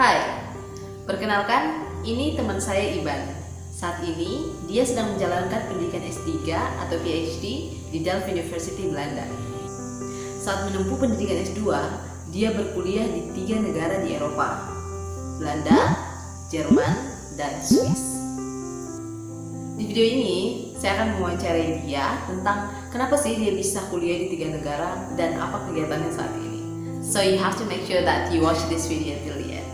Hai, perkenalkan, ini teman saya Iban. Saat ini, dia sedang menjalankan pendidikan S3 atau PhD di Delft University, Belanda. Saat menempuh pendidikan S2, dia berkuliah di 3 negara di Eropa, Belanda, Jerman, dan Swiss. Di video ini, saya akan mewawancarai dia tentang kenapa sih dia bisa kuliah di 3 negara dan apa kegiatannya saat ini. So you have to make sure that you watch this video till the end.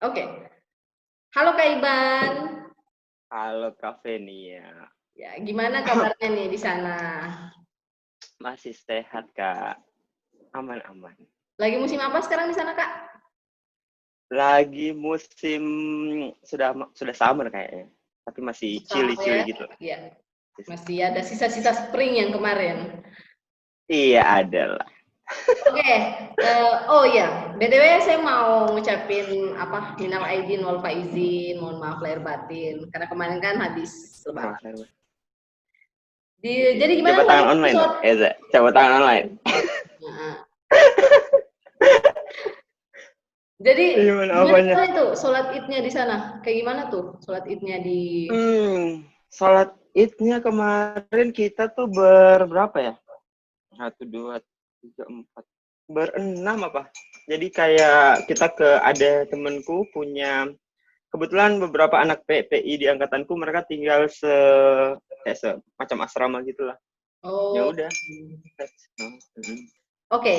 Oke. Halo Kak Iban. Halo Kak Fenia. Ya, gimana kabarnya nih di sana? Masih sehat Kak. Aman-aman. Lagi musim apa sekarang di sana, Kak? Lagi musim sudah summer kayaknya. Tapi masih chilly-chilly Ya? gitu. Iya. Masih ada sisa-sisa spring yang kemarin. Iya, ada lah. Oke. Oh iya, BTW saya mau ngucapin minal aidin wal faizin, mohon maaf lahir batin karena kemarin kan habis lebaran. Jadi gimana Coba tangan kemarin online, episode? Eza. Coba tangan online. Nah, jadi gimana itu sholat idnya di sana? Kayak gimana tuh sholat idnya di? Sholat idnya kemarin kita tuh berberapa ya? 1, 2, 3, 4. Berenam apa? Jadi kayak kita ada temenku punya, kebetulan beberapa anak PPI di angkatanku mereka tinggal macam asrama gitulah. Oh. Ya udah. Oke,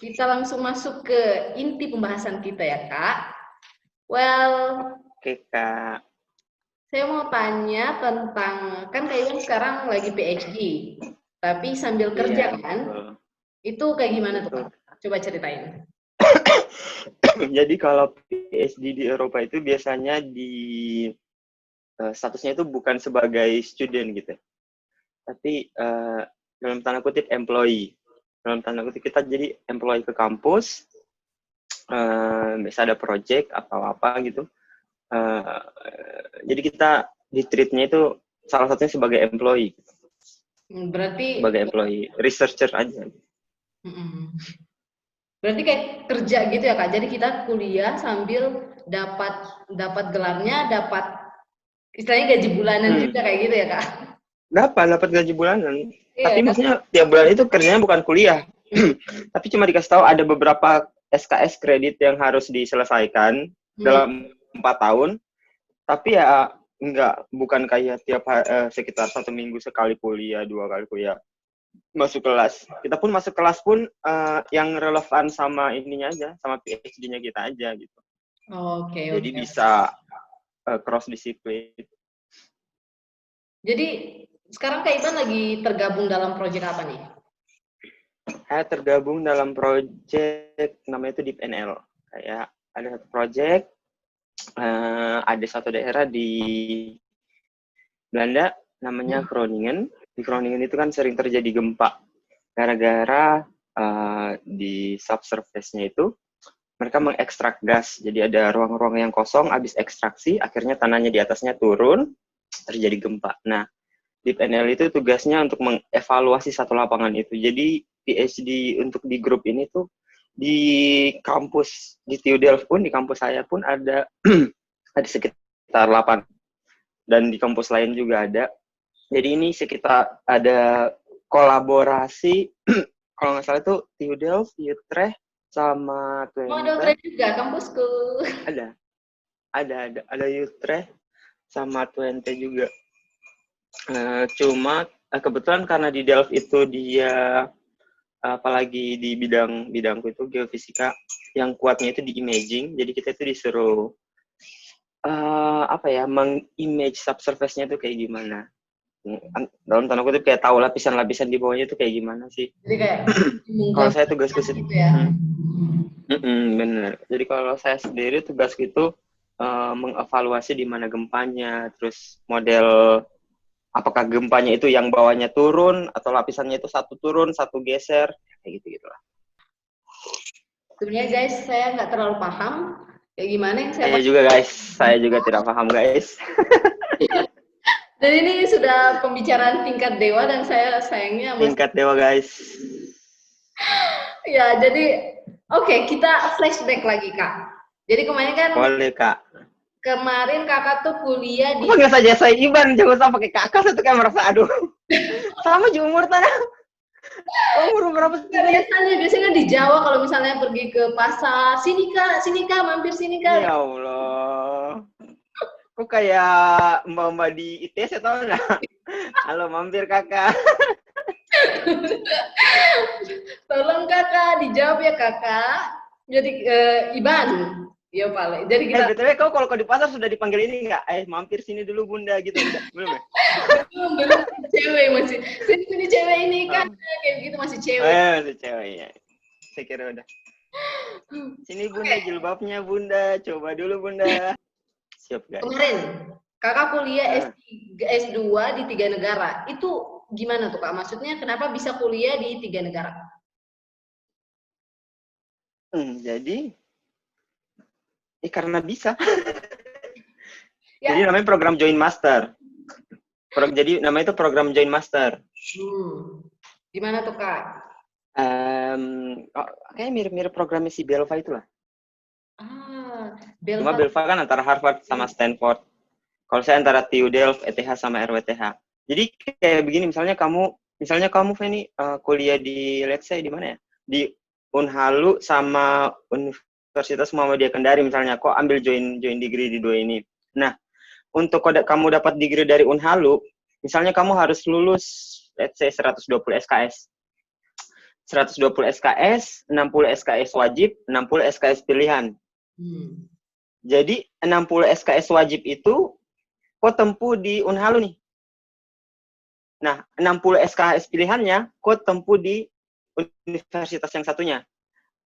kita langsung masuk ke inti pembahasan kita ya, Kak. Well, Oke, Kak. Saya mau tanya tentang, kan Kak Iwan sekarang lagi PhD, tapi sambil kerja kan? Betul. Itu kayak gimana tuh, Kak? Coba ceritain. Jadi kalau PhD di Eropa itu biasanya statusnya itu bukan sebagai student gitu, tapi dalam tanda kutip employee. Dalam tanda kutip kita jadi employee ke kampus, bisa ada project atau apa gitu. Jadi kita di treatnya itu salah satunya sebagai employee. Berarti sebagai employee, researcher aja. Berarti kayak kerja gitu ya, Kak. Jadi kita kuliah sambil dapat gelarnya, dapat istilahnya gaji bulanan juga kayak gitu ya, Kak. Dapat gaji bulanan. Iya, tapi maksudnya tiap bulan itu kerjanya bukan kuliah. Tapi cuma dikasih tahu ada beberapa SKS kredit yang harus diselesaikan dalam 4 tahun. Tapi ya bukan kayak sekitar 1 minggu sekali kuliah, 2 kali kuliah. Masuk kelas. Kita pun masuk kelas pun yang relevan sama ininya aja, sama PhD-nya kita aja gitu. Oke. Jadi bisa cross disiplin. Jadi sekarang Kak Iban lagi tergabung dalam proyek apa nih? Saya tergabung dalam proyek namanya itu DeepNL. Kayak ada satu proyek, ada satu daerah di Belanda namanya Groningen. Di Groningen itu kan sering terjadi gempa. Gara-gara di subsurface-nya itu mereka mengekstrak gas. Jadi ada ruang-ruang yang kosong, habis ekstraksi, akhirnya tanahnya di atasnya turun, terjadi gempa. Nah, DeepNL itu tugasnya untuk mengevaluasi satu lapangan itu. Jadi PhD untuk di grup ini tuh di kampus di TU Delft pun, di kampus saya pun ada ada sekitar 8 dan di kampus lain juga ada. Jadi ini sekitar ada kolaborasi kalau nggak salah itu TU Delft, Utrecht sama Twente. Oh, ada Utrecht juga kampusku. Ada Utrecht sama Twente juga. Cuma kebetulan karena di Delft itu dia apalagi di bidangku itu geofisika, yang kuatnya itu di imaging. Jadi kita itu disuruh meng-image subsurface-nya itu kayak gimana. Dalam tanda kutip kayak tahu lapisan-lapisan di bawahnya itu kayak gimana sih. Jadi kayak kalau saya tugas ke situ gitu ya. Bener. Jadi kalau saya sendiri tugas itu mengevaluasi di mana gempanya, terus model apakah gempanya itu yang bawahnya turun atau lapisannya itu satu turun, satu geser. kayak gitu lah. Sebenarnya guys, saya nggak terlalu paham kayak gimana yang Saya juga guys, saya juga tidak paham guys. Dan ini sudah pembicaraan tingkat dewa dan saya sayangnya masih... Tingkat dewa guys. Ya, jadi oke, kita flashback lagi Kak. Jadi kemarin kan Boleh kak. kemarin kakak tuh kuliah di... Apa nggak saja saya Iban, jangan usah pakai kakak, saya tuh kayak merasa aduh. Sama aja umur tanah. Umur berapa sih? Biasanya di Jawa kalau misalnya pergi ke pasar, sini kak, mampir sini kak. Ya Allah. Kok kayak mbak-mbak di ITS ya, tau nggak? Halo, mampir kakak. Tolong kakak, dijawab ya kakak. Jadi Iban, ya Pak. Jadi kita... BTW kau kalau di pasar sudah dipanggil ini nggak? Mampir sini dulu bunda gitu. Belum ya? belum cewek masih. Sini cewek ini kan kayak gitu masih cewek. Masih cewek ya. Saya kira udah. Sini bunda, jilbabnya bunda. Coba dulu bunda. Siap guys. Kemarin kakak kuliah S2 di 3 negara. Itu gimana tuh Kak? Maksudnya kenapa bisa kuliah di 3 negara? Jadi karena bisa. Ya. Jadi namanya program Joint Master. Jadi namanya itu program Joint Master. Gimana tuh Kak? Kayaknya mirip-mirip programnya si Belva itulah. Belva. Cuma Belva kan antara Harvard sama Stanford. Kalau saya antara TU Delft, ETH sama RWTH. Jadi kayak begini, misalnya kamu Feni kuliah di let's say di mana ya? Di Unhalu sama Universitas Muhammadiyah Kendari misalnya, kok ambil join degree di dua ini. Nah, untuk kamu dapat degree dari Unhalu, misalnya kamu harus lulus let's say 120 SKS. 120 SKS, 60 SKS wajib, 60 SKS pilihan. Jadi 60 SKS wajib itu kok tempuh di Unhalu nih. Nah, 60 SKS pilihannya kok tempuh di universitas yang satunya.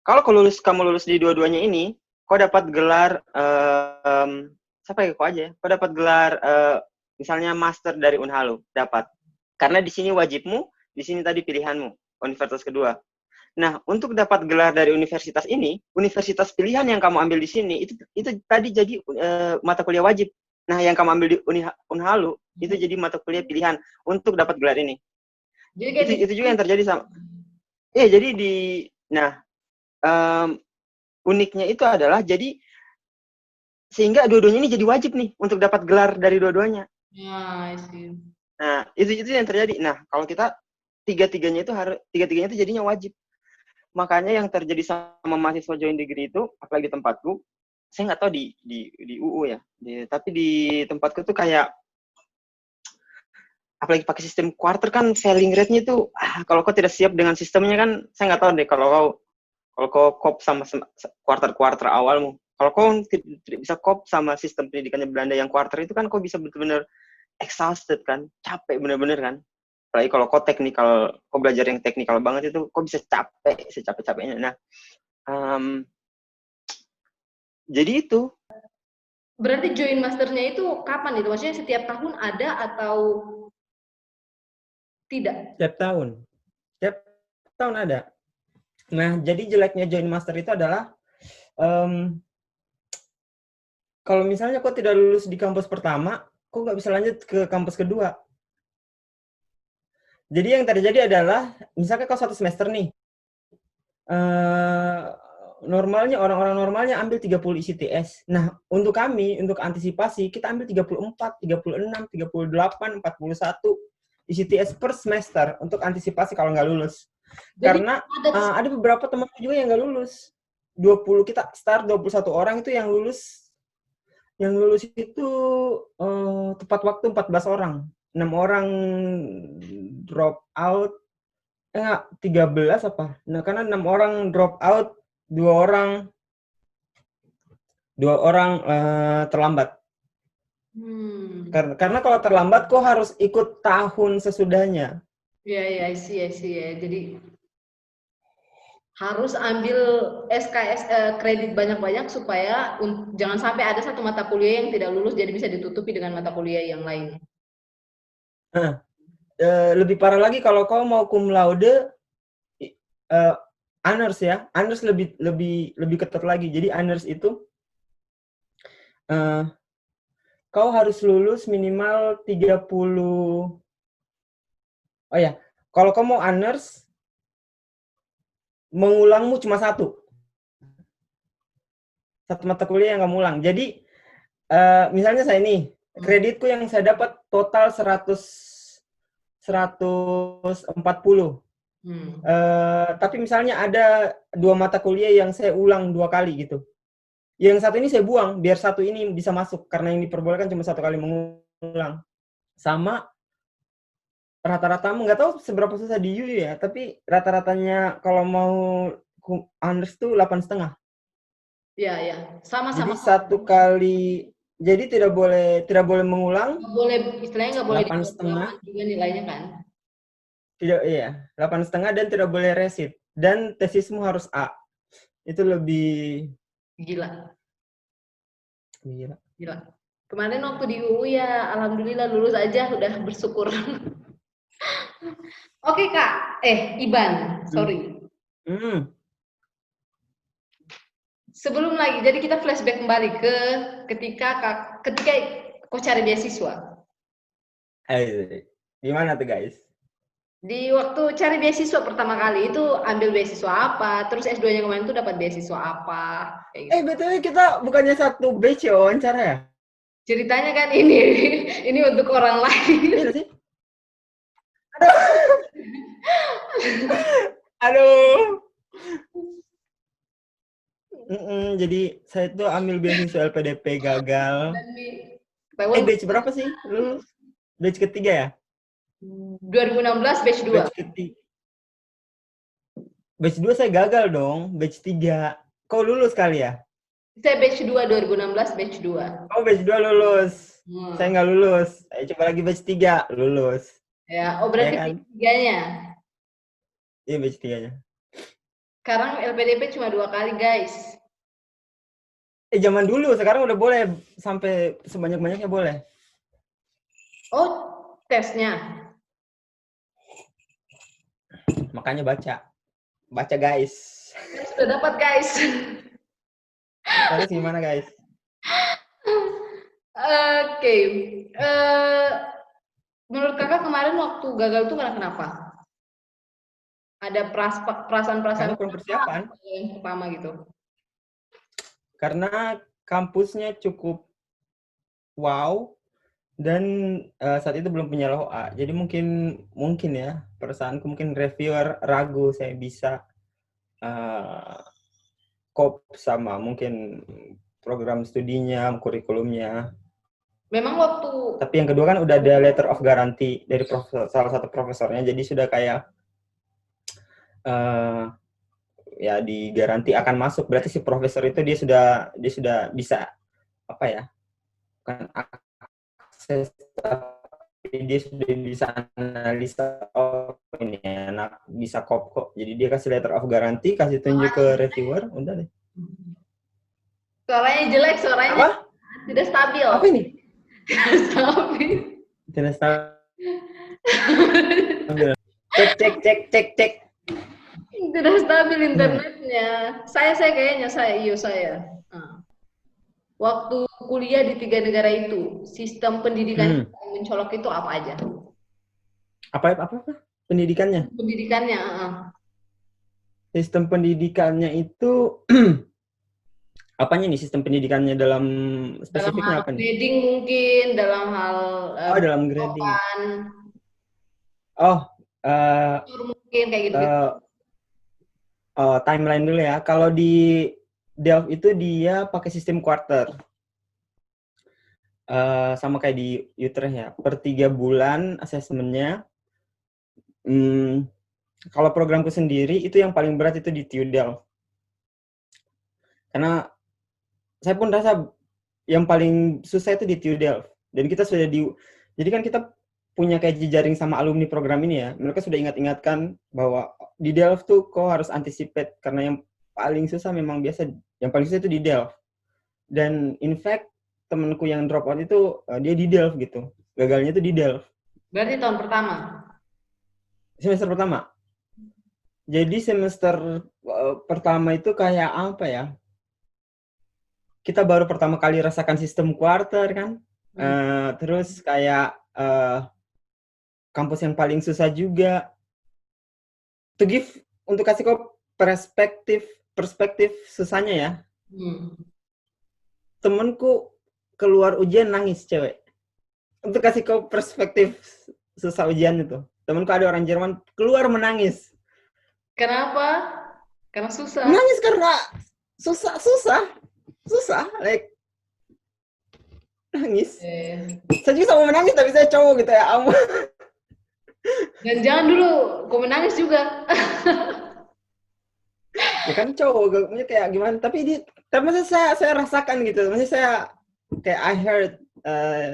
Kalau kamu lulus di dua-duanya ini, kau dapat gelar siapa ya kok aja? Kau dapat gelar misalnya master dari Unhalu, dapat. Karena di sini wajibmu, di sini tadi pilihanmu, universitas kedua. Nah, untuk dapat gelar dari universitas ini, universitas pilihan yang kamu ambil di sini itu tadi jadi mata kuliah wajib. Nah, yang kamu ambil di Unhalu itu jadi mata kuliah pilihan untuk dapat gelar ini. Jadi itu juga yang terjadi sama. Jadi uniknya itu adalah jadi sehingga dua-duanya ini jadi wajib nih untuk dapat gelar dari dua-duanya. Nah, itu yang terjadi. Nah, kalau kita tiga-tiganya itu jadinya wajib. Makanya yang terjadi sama mahasiswa join degree itu, apalagi di tempatku, saya nggak tahu di UU ya, tapi di tempatku tuh kayak apalagi pakai sistem quarter kan failing rate-nya itu kalau kau tidak siap dengan sistemnya kan saya nggak tahu deh kalau kau kop sama quarter awalmu, kalau kau tidak bisa kop sama sistem pendidikannya Belanda yang quarter itu kan kau bisa benar-benar exhausted kan, capek benar-benar kan. Apalagi kalau kau belajar yang teknikal banget itu kau bisa capek secapek-capeknya. Nah, jadi itu. Berarti join masternya itu kapan itu? Maksudnya setiap tahun ada atau tidak? Setiap tahun ada. Nah, jadi jeleknya join master itu adalah kalau misalnya kau tidak lulus di kampus pertama, kau nggak bisa lanjut ke kampus kedua. Jadi yang terjadi adalah, misalnya kau 1 semester nih, normalnya orang-orang normalnya ambil 30 ICTS. Nah, untuk kami, untuk antisipasi, kita ambil 34, 36, 38, 41 ICTS per semester untuk antisipasi kalau nggak lulus. Jadi, karena ada beberapa teman juga yang nggak lulus. 20 kita start 21 orang itu yang lulus. Yang lulus itu tepat waktu 14 orang. 6 orang drop out. 13 apa? Nah, karena 6 orang drop out, 2 orang terlambat. Karena kalau terlambat kok harus ikut tahun sesudahnya. I see ya. Jadi harus ambil SKS kredit banyak-banyak supaya jangan sampai ada satu mata kuliah yang tidak lulus jadi bisa ditutupi dengan mata kuliah yang lain. Lebih parah lagi kalau kau mau cum laude, honors ya. Honors lebih ketat lagi. Jadi honors itu kau harus lulus minimal 30. Oh ya, kalau kau mau honors, mengulangmu cuma satu mata kuliah yang kamu ulang. Jadi misalnya saya nih, kreditku yang saya dapat total 140. Tapi misalnya ada 2 mata kuliah yang saya ulang 2 kali gitu. Yang satu ini saya buang, biar satu ini bisa masuk. Karena yang diperbolehkan cuma 1 kali mengulang. Sama rata-rata, nggak tahu seberapa susah di UI ya, tapi rata-ratanya kalau mau honors tuh 8,5. Iya. Jadi Sama-sama. 1 kali, jadi tidak boleh mengulang. Nggak boleh, istilahnya nggak boleh 8,5 juga nilainya kan? Tidak, iya, 8,5 dan tidak boleh resit. Dan tesismu harus A. Itu lebih Gila. gila. Kemarin waktu di UU ya, alhamdulillah lulus aja, udah bersyukur. Oke Kak, Iban, sorry. Sebelum lagi, jadi kita flashback kembali ke ketika kau cari beasiswa. Gimana tuh guys? Di waktu cari beasiswa pertama kali itu ambil beasiswa apa? Terus S2-nya kemarin tuh dapat beasiswa apa? Kayak gitu. BTW kita bukannya satu batch ya wawancara ya? Ceritanya kan ini untuk orang lain. Iya sih? Aduh. Jadi saya tuh ambil beasiswa LPDP gagal. Batch berapa sih? Lulus? Batch ketiga ya? 2016 batch 2. Batch ketiga. Batch 2 saya gagal dong, batch 3. Kau lulus kali ya? Saya batch 2, 2016 batch 2. Oh, batch 2 lulus. Saya nggak lulus. Ayo coba lagi batch 3, lulus. Ya, berarti ya kan? batch 3-nya. Iya, batch 3-nya. Sekarang LPDP cuma 2 kali, guys. Zaman dulu, sekarang udah boleh. Sampai sebanyak-banyaknya boleh. Oh, tesnya? Makanya baca guys. Sudah dapat guys. Terus gimana guys? Oke. Menurut kakak kemarin waktu gagal tuh kenapa? Ada perasaan-perasaan Karena kurang persiapan. yang pertama gitu. Karena kampusnya cukup wow dan saat itu belum punya LOA. Jadi mungkin ya perasaanku, mungkin reviewer ragu saya bisa cope sama mungkin program studinya, kurikulumnya. Memang waktu. Tapi yang kedua kan udah ada letter of guarantee dari salah satu profesornya, jadi sudah kayak ya digaranti akan masuk. Berarti si profesor itu dia sudah bisa apa ya? Bukan akses, tapi dia sudah bisa analisa ini enak, bisa kok. Jadi dia kasih letter of guarantee, kasih tunjuk ke reviewer, udah deh. Suaranya jelek, suaranya apa? Tidak stabil. Apa ini? Tidak stabil. Cek. Tidak stabil internetnya. Saya kayaknya saya. Waktu kuliah di 3 negara itu, sistem pendidikan yang mencolok itu apa aja? Apa? Pendidikannya? Pendidikannya. Sistem pendidikannya itu apanya nih sistem pendidikannya dalam spesifiknya apa nih? Grading mungkin, dalam hal dalam grading. Mungkin kayak gitu. Timeline dulu ya. Kalau di Delft itu dia pakai sistem quarter. Sama kayak di Utrecht ya. Per 3 bulan asesmennya. Kalau programku sendiri itu yang paling berat itu di TU Delft. Karena saya pun rasa yang paling susah itu di TU Delft. Dan kita sudah jadi kan kita punya kayak jejaring sama alumni program ini ya. Mereka sudah ingatkan bahwa di Delft tuh kok harus anticipate, karena yang paling susah memang yang paling susah itu di Delft. Dan in fact temanku yang drop out itu dia di Delft gitu. Gagalnya itu di Delft. Berarti tahun pertama? Semester pertama. Jadi semester pertama itu kayak apa ya? Kita baru pertama kali rasakan sistem quarter kan. Terus kayak kampus yang paling susah juga. To give untuk kasih kau perspektif susahnya ya. Temenku keluar ujian nangis cewek. Untuk kasih kau perspektif susah ujian itu. Temenku ada orang Jerman keluar menangis. Kenapa? Karena susah. Menangis karena susah, like nangis. Saya juga sama menangis tapi saya cowok gitu ya, ampun. Dan jangan dulu kau menangis juga. Ya kan cowok, maksudnya kayak gimana? Tapi maksudnya saya rasakan gitu. Maksudnya saya kayak I heard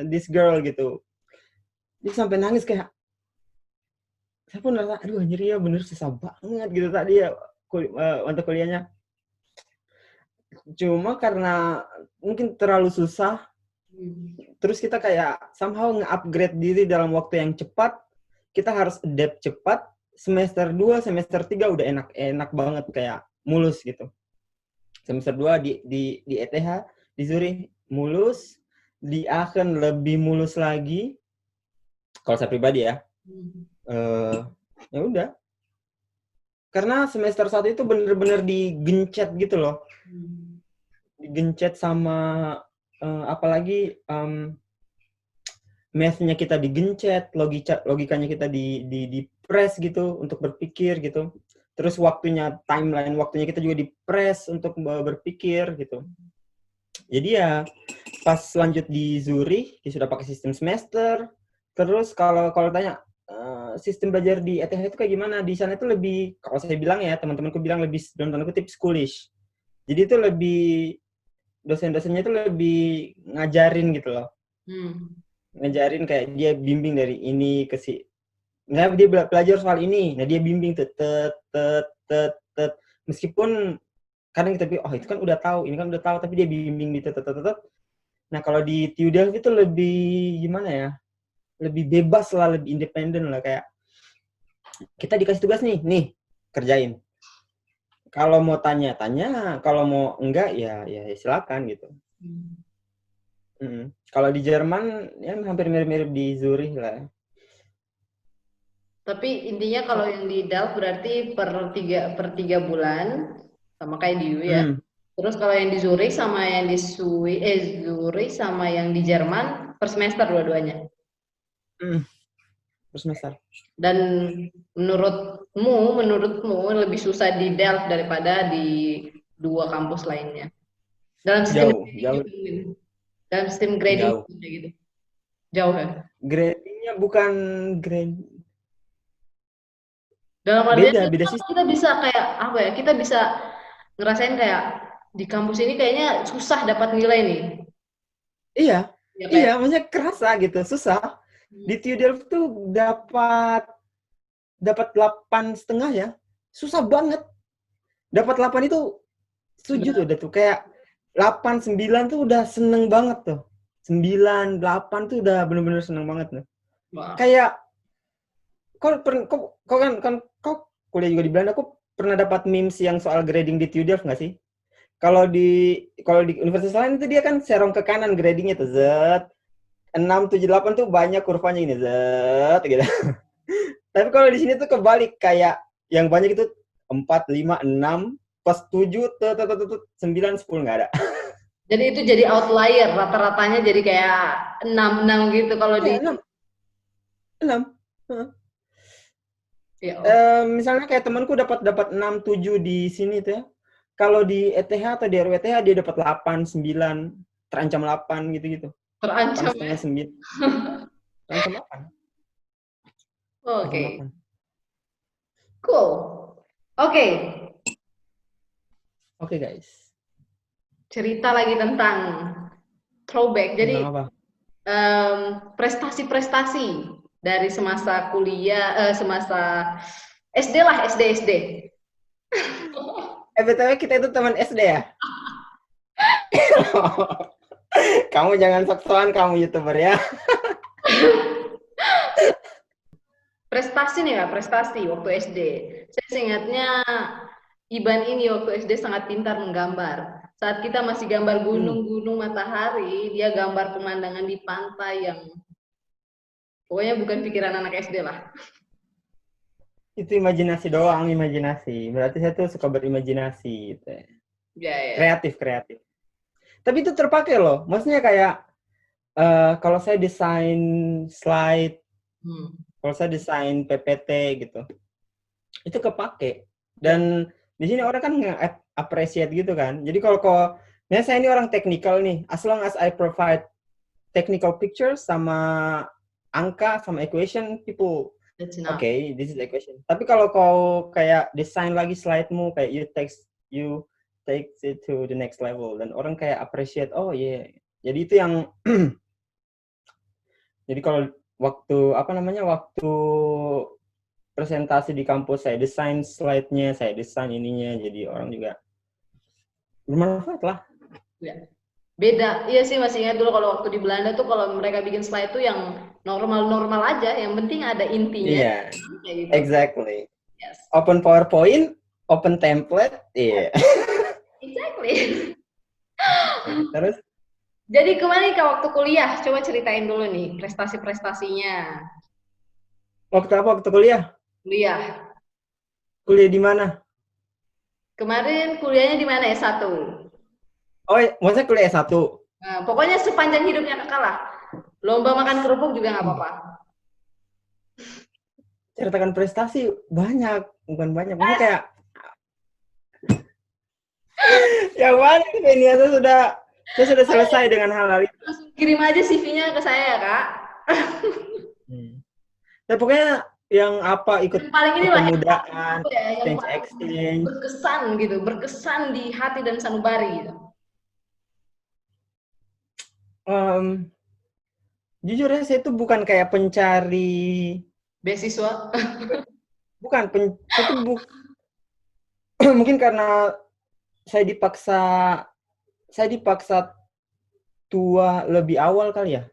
this girl gitu. Dia sampai nangis kayak saya pun rasa, aduh anjir ya bener susah banget gitu tadi ya mata kuliahnya. Cuma karena mungkin terlalu susah, terus kita kayak somehow nge-upgrade diri dalam waktu yang cepat, kita harus adapt cepat, semester 2, semester 3 udah enak banget kayak mulus gitu. Semester 2 di ETH, di Zurich mulus, di Aachen lebih mulus lagi, kalau saya pribadi ya. Ya udah. Karena semester 1 itu bener-bener digencet gitu loh. Digencet sama apalagi math-nya kita digencet, logikanya kita di press gitu untuk berpikir gitu. Terus timeline waktunya kita juga di press untuk berpikir gitu. Jadi ya pas lanjut di Zurich, dia sudah pakai sistem semester. Terus kalau tanya sistem belajar di ETH itu kayak gimana? Di sana itu lebih, kalau saya bilang ya, teman-temanku bilang lebih dalam tanda kutip schoolish. Jadi itu lebih dosen-dosennya itu lebih ngajarin gitu loh. Ngajarin kayak dia bimbing dari ini ke si. Nah, dia belajar soal ini. Nah, dia bimbing meskipun kadang kita bilang, oh itu kan udah tahu, ini kan udah tahu, tapi dia bimbing di Nah, kalau di TU Delft itu lebih gimana ya? Lebih bebas lah, lebih independen lah, kayak kita dikasih tugas nih kerjain. Kalau mau tanya, kalau mau enggak ya silakan gitu. Kalau di Jerman ya hampir mirip-mirip di Zurich lah. Tapi intinya kalau yang di Delft berarti per 3 bulan sama kayak di UI ya. Terus kalau yang di Zurich sama yang di Zurich sama yang di Jerman per semester dua-duanya. Per semester. Dan menurutmu lebih susah di Delft daripada di 2 kampus lainnya. Dalam sistem jauh. Dalam sistem grading gitu. Jauh ya? Gradingnya bukan grade. Dalam artian beda sistem. Kita bisa kayak apa ya? Kita bisa ngerasain kayak di kampus ini kayaknya susah dapat nilai nih. Iya, maksudnya kerasa gitu, susah. Di TU Delft tuh dapat 8,5 ya, susah banget. Dapat 8 itu setuju tuh, udah tuh kayak 8, 9 tuh udah seneng banget tuh. 9, 8 tuh udah bener-bener seneng banget tuh. Wow. Kayak kau kuliah juga di Belanda, kau pernah dapat memes yang soal grading di TU Delft nggak sih? Kalau di universitas lain itu dia kan serong ke kanan gradingnya tuh, Z 6, 7, 8 tuh banyak kurvanya ini, Z gitu. Tapi kalau di sini tuh kebalik, kayak yang banyak itu 4, 5, 6, pas 7, 9, 10 nggak ada. Jadi itu jadi outlier, rata-ratanya jadi kayak 6 gitu kalau di 6. Misalnya kayak temanku dapat 6, 7 di sini tuh ya. Kalau di ETH atau di RWTH dia dapat 8, 9, terancam 8 gitu-gitu. Terancam 8,5, 9. Terancam 8. Oke. Cool. Oke. Oke, guys. Cerita lagi tentang throwback. Jadi prestasi-prestasi dari semasa kuliah, semasa SD lah, SD. BTW kita itu teman SD ya? Kamu jangan sok-sokan, kamu YouTuber ya. Prestasi nih ya, prestasi waktu SD. Saya ingatnya Iban ini waktu SD sangat pintar menggambar. Saat kita masih gambar gunung-gunung matahari, dia gambar pemandangan di pantai yang pokoknya bukan pikiran anak SD lah. Itu imajinasi doang, imajinasi. Berarti saya tuh suka berimajinasi gitu. Ya, ya. Kreatif. Tapi itu terpakai loh. Maksudnya kayak kalau saya desain slide, kalau saya desain PPT gitu, itu kepake. Dan di sini orang kan nge-appreciate gitu kan. Jadi kalau saya ini orang technical nih, as long as I provide technical pictures sama angka sama equation, people okay, this is the equation. Tapi kalau kau kayak desain lagi slide-mu, kayak you take it to the next level, dan orang kayak appreciate, oh yeah. Jadi itu yang jadi kalau waktu presentasi di kampus, saya desain slide-nya, saya desain ininya, jadi orang juga bermanfaat lah. Ya. Beda, iya sih masih ingat dulu kalau waktu di Belanda tuh kalau mereka bikin slide tuh yang normal-normal aja, yang penting ada intinya. Iya, kayak gitu. Exactly. Yes. Open PowerPoint, open template, iya. Exactly. Terus? Jadi kemana kak waktu kuliah? Coba ceritain dulu nih prestasi-prestasinya. Waktu apa? Waktu kuliah? Kuliah. Kuliah di mana? Kemarin kuliahnya di mana S1? Oh, maksudnya kuliah S1? Nah, pokoknya sepanjang hidupnya kakak lah. Lomba makan kerupuk juga nggak apa-apa. Ceritakan prestasi banyak, bukan banyak. Maksudnya kayak yang mana ini saya sudah selesai dengan hal-hal itu. Langsung kirim aja CV-nya ke saya ya kak. Ya pokoknya yang apa ikut kepemudaan, exchange. Berkesan di hati dan sanubari gitu. Jujur ya, saya itu bukan kayak pencari beasiswa. Bukan, mungkin karena saya dipaksa tua lebih awal kali ya.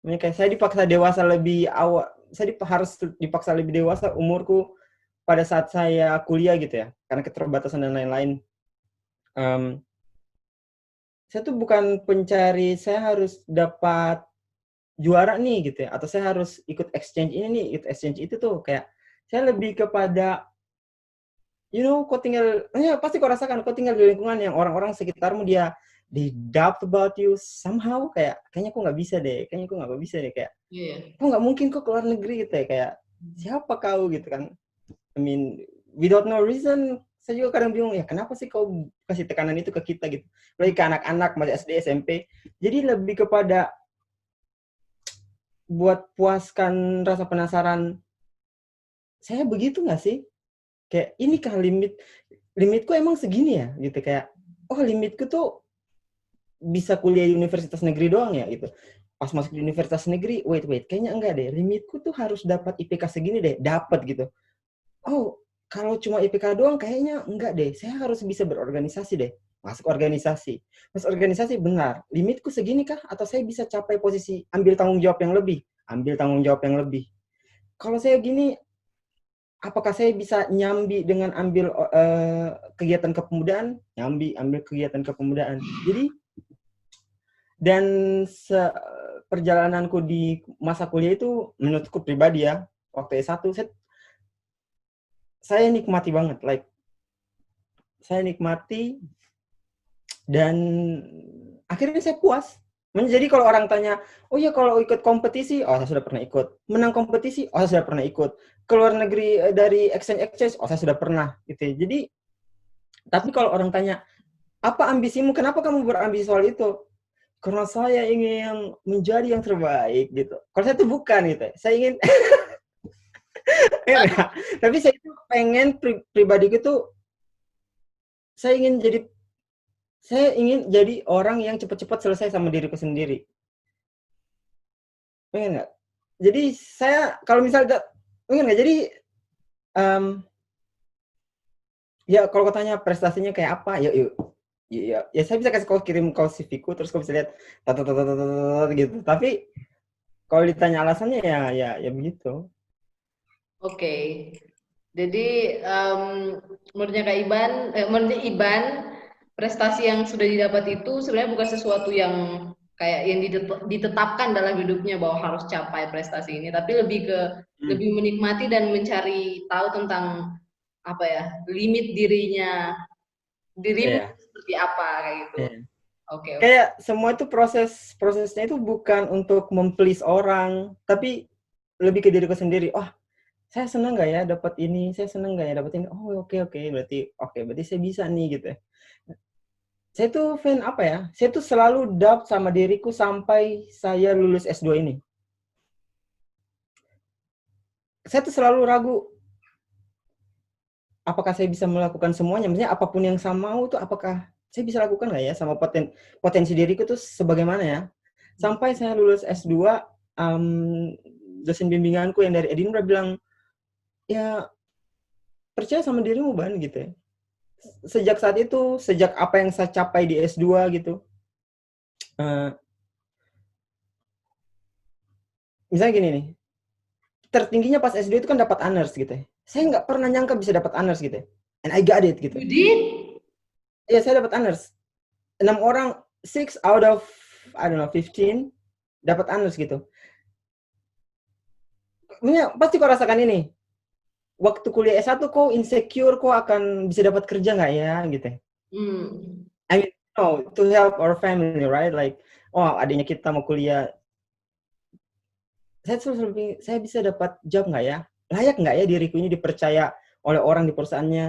Kayak saya dipaksa dewasa lebih awal. Saya harus dipaksa lebih dewasa umurku pada saat saya kuliah gitu ya, karena keterbatasan dan lain-lain. Saya tuh bukan pencari saya harus dapat juara nih gitu ya, atau saya harus ikut exchange ini nih, ikut exchange itu tuh. Kayak saya lebih kepada kau tinggal, pasti kau rasakan, kau tinggal di lingkungan yang orang-orang sekitarmu they doubt about you somehow, kayaknya kok nggak bisa deh, kayak kok nggak mungkin kok keluar negeri gitu ya, kayak siapa kau gitu kan. I mean, without no reason, saya juga kadang bingung ya, kenapa sih kau kasih tekanan itu ke kita gitu, lagi ke anak-anak masih SD SMP. Jadi lebih kepada buat puaskan rasa penasaran, saya begitu nggak sih, kayak ini kah limitku emang segini ya gitu, kayak limitku tuh bisa kuliah di universitas negeri doang ya gitu. Pas masuk di universitas negeri, wait, kayaknya enggak deh, limitku tuh harus dapat IPK segini deh, dapat gitu. Kalau cuma IPK doang kayaknya enggak deh, saya harus bisa berorganisasi deh. Masuk organisasi. Mas organisasi benar, limitku segini kah? Atau saya bisa capai posisi ambil tanggung jawab yang lebih? Kalau saya gini, apakah saya bisa nyambi dengan ambil kegiatan kepemudaan? Ambil kegiatan kepemudaan. Jadi, dan perjalananku di masa kuliah itu, menurutku pribadi ya, waktu S1, saya nikmati banget. Saya nikmati, dan akhirnya saya puas. Jadi kalau orang tanya, oh ya kalau ikut kompetisi, saya sudah pernah ikut. Menang kompetisi, saya sudah pernah ikut. Keluar negeri dari exchange, saya sudah pernah. Gitu. Jadi, tapi kalau orang tanya, apa ambisimu? Kenapa kamu berambisi soal itu? Karena saya ingin menjadi yang terbaik gitu. Kalau saya itu bukan gitu. Saya ingin, tapi saya itu pengen pribadiku itu, saya ingin jadi orang yang cepat-cepat selesai sama diriku sendiri. Pengen nggak? Jadi saya kalau misalnya pengen nggak? Jadi ya kalau katanya prestasinya kayak apa? Ya saya bisa kasih kirim kau CV-ku, terus kau bisa lihat gitu. Tapi kalau ditanya alasannya ya begitu. Oke. Jadi menurut Iban prestasi yang sudah didapat itu sebenarnya bukan sesuatu yang kayak yang ditetapkan dalam hidupnya bahwa harus capai prestasi ini, tapi lebih menikmati dan mencari tahu tentang apa ya, limit dirimu Iya. seperti apa kayak gitu. Iya. Oke. Kayak semua itu prosesnya itu bukan untuk memplease orang, tapi lebih ke diriku sendiri. Oh, saya senang nggak ya dapat ini, saya senang nggak ya dapat ini. Oh, oke, berarti saya bisa nih gitu ya. Saya tuh fan apa ya? Saya tuh selalu doubt sama diriku sampai saya lulus S2 ini. Saya tuh selalu ragu, apakah saya bisa melakukan semuanya? Maksudnya apapun yang saya mau tuh apakah saya bisa lakukan nggak ya? Sama potensi diriku tuh sebagaimana ya? Sampai saya lulus S2, dosen bimbinganku yang dari Edinburgh bilang, ya percaya sama dirimu Ban gitu ya. Sejak saat itu, sejak apa yang saya capai di S2 gitu, misalnya gini nih, tertingginya pas S2 itu kan dapat honors gitu ya. Saya nggak pernah nyangka bisa dapat honors gitu ya. And I got it gitu. You did? Iya, saya dapat honors. 6 orang, 6 out of, I don't know, 15, dapat honors gitu. Pasti kau rasakan ini. Waktu kuliah S1 kok insecure, kok akan bisa dapat kerja nggak ya gitu. I mean, no, to help our family, right? Like, oh adiknya kita mau kuliah, saya bisa dapat job nggak ya? Layak nggak ya diriku ini dipercaya oleh orang di perusahaannya,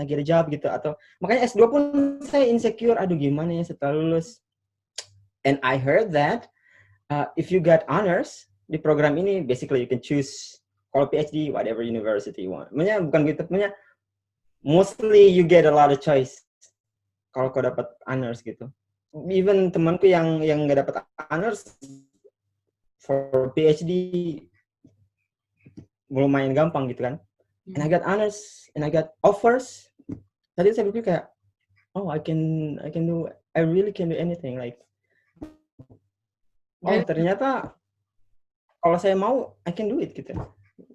get a job gitu. Atau makanya S2 pun saya insecure, aduh gimana ya setelah lulus. And I heard that if you got honors di program ini, basically you can choose kalau PhD whatever university you want. Maksudnya bukan gitu, maksudnya mostly you get a lot of choice kalau kau dapat honors gitu. Even temanku yang nggak dapat honors for PhD lumayan gampang gitu kan. And I got honors and I got offers. Tadi saya berpikir kayak, oh I really can do anything, like oh ternyata kalau saya mau I can do it gitu.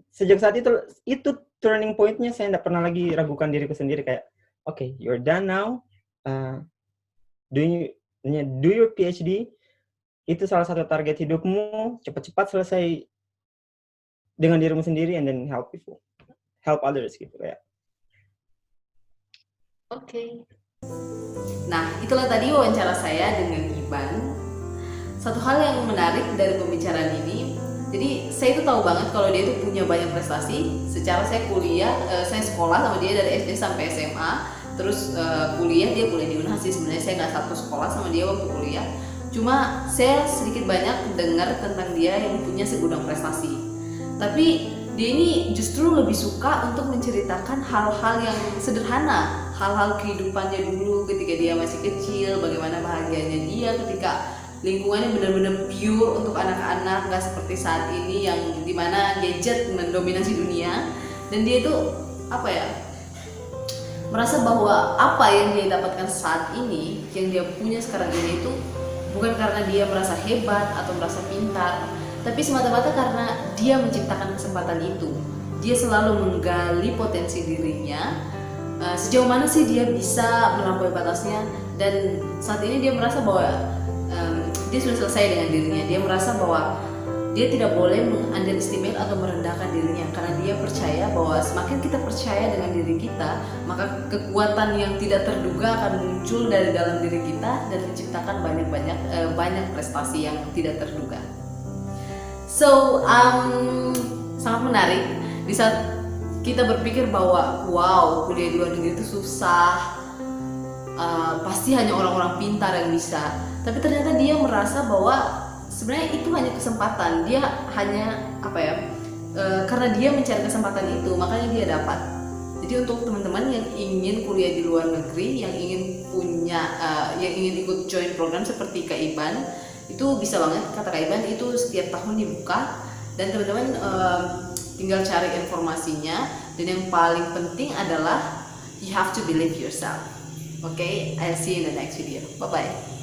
Sejak saat itu turning point-nya, saya nggak pernah lagi ragukan diriku sendiri kayak, okay, you're done now, do your PhD, itu salah satu target hidupmu, cepat-cepat selesai dengan dirimu sendiri and then help others gitu kayak. Oke. Nah, itulah tadi wawancara saya dengan Iban. Satu hal yang menarik dari pembicaraan ini, jadi saya itu tahu banget kalau dia itu punya banyak prestasi. Secara saya saya sekolah sama dia dari SD sampai SMA. Terus kuliah, dia kuliah di Unhas sih. Sebenarnya saya nggak satu sekolah sama dia waktu kuliah. Cuma saya sedikit banyak dengar tentang dia yang punya segudang prestasi. Tapi dia ini justru lebih suka untuk menceritakan hal-hal yang sederhana, hal-hal kehidupannya dulu ketika dia masih kecil, bagaimana bahagianya dia ketika lingkungannya benar-benar pure untuk anak-anak, nggak seperti saat ini yang dimana gadget mendominasi dunia. Dan dia itu merasa bahwa apa yang dia dapatkan saat ini, yang dia punya sekarang ini itu bukan karena dia merasa hebat atau merasa pintar, tapi semata-mata karena dia menciptakan kesempatan itu. Dia selalu menggali potensi dirinya, sejauh mana sih dia bisa melampaui batasnya. Dan saat ini dia merasa bahwa dia sudah selesai dengan dirinya. Dia merasa bahwa dia tidak boleh underestimate atau merendahkan dirinya, karena dia percaya bahwa semakin kita percaya dengan diri kita, maka kekuatan yang tidak terduga akan muncul dari dalam diri kita dan menciptakan banyak prestasi yang tidak terduga. So sangat menarik di saat kita berpikir bahwa wow, kuliah di luar negeri itu susah, pasti hanya orang-orang pintar yang bisa. Tapi ternyata dia merasa bahwa sebenarnya itu hanya kesempatan. Dia hanya karena dia mencari kesempatan itu, makanya dia dapat. Jadi untuk teman-teman yang ingin kuliah di luar negeri, yang ingin ikut join program seperti Kak Iban, itu bisa banget. Kata Kak Iban itu setiap tahun dibuka, dan teman-teman tinggal cari informasinya. Dan yang paling penting adalah you have to believe yourself. Okay, I'll see you in the next video. Bye bye.